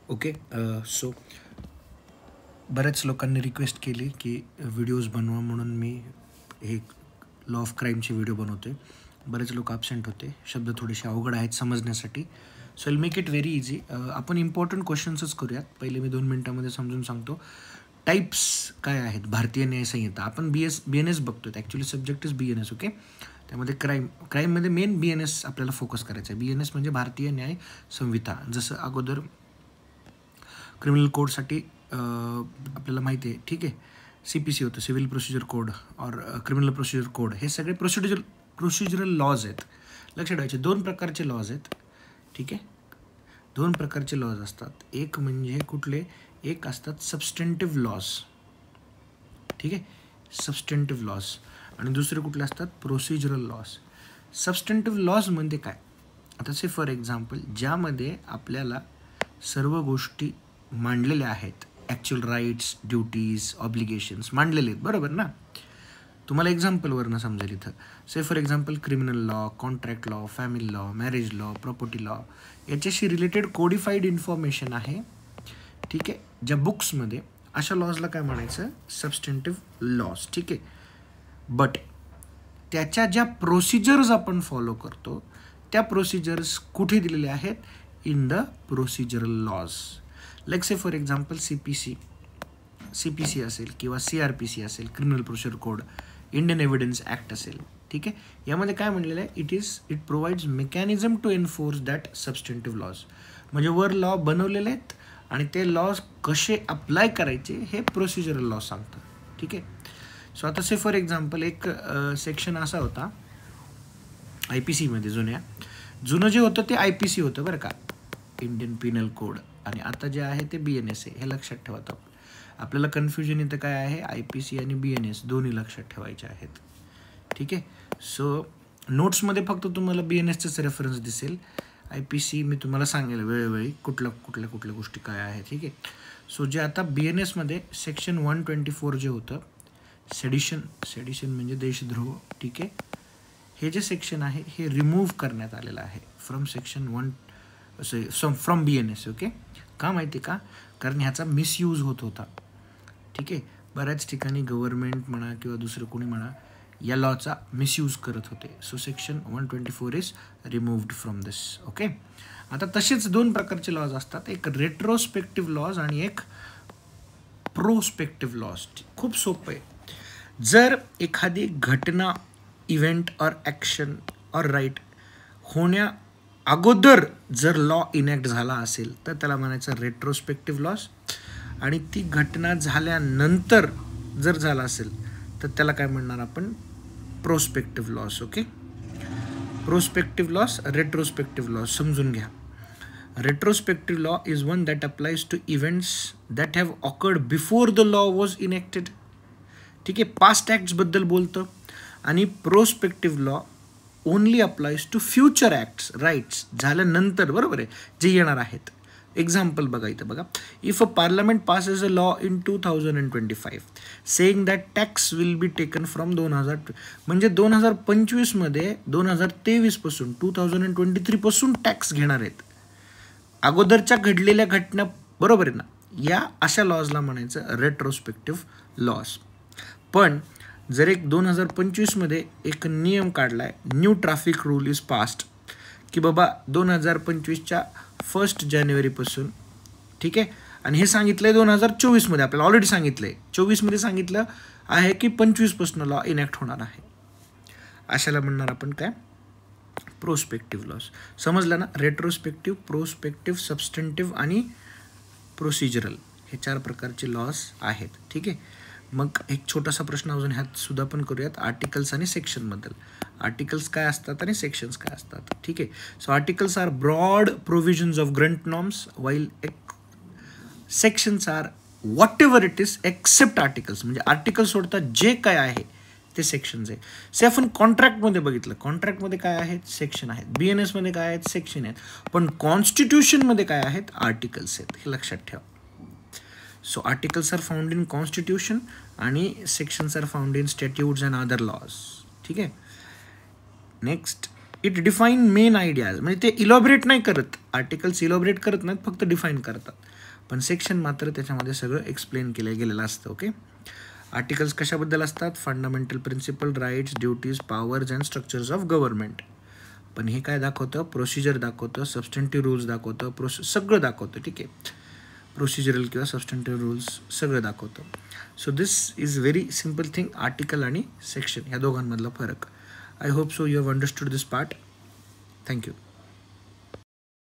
Okay. So बऱ्याच लोकांनी request केली की व्हिडिओज बनवा, म्हणून मी हे लॉ ऑफ क्राईमचे व्हिडिओ बनवतो आहे. बरेच लोक ॲबसेंट होते, शब्द थोडेसे अवघड आहेत समजण्यासाठी. So will make it very easy. आपण इम्पॉर्टंट क्वेश्चन्सच करूयात. पहिले मी 2 मिनटामध्ये समजून सांगतो. टाईप्स काय आहेत भारतीय न्यायसंहिता. आपण बी एन एस बघतो. Actually subject is B N S. Okay. त्यामध्ये क्राईममध्ये मेन बी एन एस आपल्याला फोकस करायचं आहे. बी एन एस म्हणजे भारतीय न्याय संहिता. जसं अगोदर क्रिमिनल कोडसाठी आपल्याला माहिती आहे, ठीक आहे, CPC होतं, सिव्हिल प्रोसिजर कोड और क्रिमिनल प्रोसिजर कोड. हे सगळे प्रोसिजरल लॉज आहेत. लक्षात ठेवायचे 2 प्रकारचे लॉज आहेत. ठीक आहे, 2 प्रकारचे लॉज असतात. एक म्हणजे कुठले, एक असतात सबस्टेंटिव्ह लॉज. ठीक आहे, सबस्टेंटिव्ह लॉज. आणि दुसरे कुठले असतात, प्रोसिजरल लॉज. सबस्टेंटिव्ह लॉज म्हणजे काय, आता से फॉर एक्झाम्पल ज्यामध्ये आपल्याला सर्व गोष्टी मांडलेल्या आहेत, ॲक्च्युअल राईट्स, ड्युटीज, ऑब्लिगेशन्स मांडलेले आहेत, बरोबर ना. तुम्हाला एक्झाम्पलवरनं समजेल इथं. Say for example criminal law, contract law, family law, marriage law, property law याच्याशी रिलेटेड कोडिफाईड इन्फॉर्मेशन आहे. ठीक आहे, ज्या बुक्समध्ये, अशा लॉजला काय म्हणायचं, सबस्टेंटिव्ह लॉज. ठीक आहे, बट त्याच्या ज्या प्रोसिजर्स आपण फॉलो करतो त्या प्रोसिजर्स कुठे दिलेल्या आहेत, in the procedural laws. Like say for example CPC असेल किंवा CRPC असेल, criminal procedure code, Indian evidence act असेल. ठीक आहे, यामध्ये काय म्हणलेलं आहे, it provides mechanism to enforce that substantive laws. म्हणजे वर लॉ बनवलेले आहेत आणि ते लॉज कसे अप्लाय करायचे हे प्रोसिजरल लॉ सांगतात. ठीक आहे. सो आता से फॉर एक्झाम्पल एक सेक्शन असा होता IPCमध्ये, जुनं जे होतं ते IPC होतं बरं का, इंडियन पिनल कोड. आणि आता जे आहे ते BNS आहे. हे लक्षात ठेवतो. आपल्याला कन्फ्युजन इथं काय आहे, IPC आणि BNS दोन्ही लक्षात ठेवायचे आहेत. ठीक आहे. सो नोट्समध्ये फक्त तुम्हाला BNSचंच रेफरन्स दिसेल. IPC मी तुम्हाला सांगेल वेळोवेळी कुठल्या गोष्टी काय आहे. ठीक आहे. सो जे आता BNSमध्ये सेक्शन 124 जे होतं, सेडिशन म्हणजे देशद्रोह. ठीक आहे, हे जे सेक्शन आहे हे रिमूव्ह करण्यात आलेलं आहे from section 1 from BNS. Okay. का माहिती का, कारण ह्याचा मिसयूज होत होता. ठीक आहे, बऱ्याच ठिकाणी गव्हर्नमेंट म्हणा किंवा दुसरं कोणी म्हणा या लॉचा मिसयूज करत होते. So section 124 is removed from this. Okay. आता तसेच 2 प्रकारचे लॉज असतात, एक रेट्रोस्पेक्टिव्ह लॉज आणि एक प्रोस्पेक्टिव्ह लॉज. खूप सोपं आहे. जर एखादी घटना, इव्हेंट और ॲक्शन और राईट होण्या अगोदर जर लॉ इनॅक्ट झाला असेल तर त्याला म्हणायचं रेट्रोस्पेक्टिव्ह लॉस. आणि ती घटना झाल्यानंतर जर झाला असेल तर त्याला काय म्हणणार आपण, prospective laws. Okay. Prospective laws, retrospective laws समजून घ्या. Retrospective law is one that applies to events that have occurred before the law was enacted. ठीक आहे, पास्ट ॲक्ट्सबद्दल बोलतं. आणि prospective law only applies to future acts, rights झाल्यानंतर, बरोबर आहे, जे येणार आहेत. एक्झाम्पल बघा इथं बघा. If a parliament passes a law in 2025 saying that tax will be taken from 2000, म्हणजे 2025मध्ये 2023 पासून 2023 पासून टॅक्स घेणार आहेत, अगोदरच्या घडलेल्या घटना, बरोबर आहे ना. या अशा लॉजला म्हणायचं रेट्रोस्पेक्टिव्ह लॉज. पण जर एक 2025मध्ये एक नियम काढला आहे, new traffic rule is past, की बाबा 2025च्या 1 जानेवारीपासून, ठीक आहे, आणि हे सांगितलं आहे 2024मध्ये, आपल्याला ऑलरेडी सांगितलं आहे, 24मध्ये सांगितलं आहे की 25पासून लॉ इनॅक्ट होणार आहे, अशाला म्हणणार आपण काय, प्रोस्पेक्टिव्ह लॉस. समजलं ना. रेट्रोस्पेक्टिव्ह, प्रोस्पेक्टिव्ह, सबस्टेंटिव्ह आणि प्रोसिजरल हे 4 प्रकारचे लॉस आहेत. ठीक आहे. मग एक छोटासा प्रश्न अजून ह्यात सुद्धा पण करूयात, आर्टिकल्स आणि सेक्शनबद्दल. आर्टिकल्स काय असतात आणि सेक्शन्स काय असतात. ठीक आहे. So articles are broad provisions of grand norms, while sections are whatever it is except articles. म्हणजे आर्टिकल सोडतात जे काय आहे ते सेक्शन्स आहे. से आपण कॉन्ट्रॅक्टमध्ये बघितलं, कॉन्ट्रॅक्टमध्ये काय आहेत, सेक्शन आहेत. BNSमध्ये काय आहेत, सेक्शन आहेत. पण कॉन्स्टिट्यूशनमध्ये काय आहेत, आर्टिकल्स आहेत. हे लक्षात ठेवा. So articles are found in constitution आणि sections are found in statutes and other laws. ठीक आहे. Next it define main ideas, म्हणजे ते इलॉबरेट नाही करत, आर्टिकल्स इलॉबरेट करत नाहीत, फक्त डिफाईन करतात. पण सेक्शन मात्र त्याच्यामध्ये सगळं एक्सप्लेन केलं गेलेलं असतं. ओके, आर्टिकल्स कशाबद्दल असतात? Fundamental principle, rights, duties, powers and structures of government. पण हे काय दाखवतं? प्रोसिजर दाखवतं, सबस्टंटिव्ह रूल्स दाखवतं, सगळं दाखवतं. ठीक आहे, प्रोसिजरल किंवा सबस्टंटिव्ह रूल्स सगळं दाखवतं. So this is very simple thing, article आणि सेक्शन ह्या दोघांमधला फरक. I hope so you have understood this part. Thank you.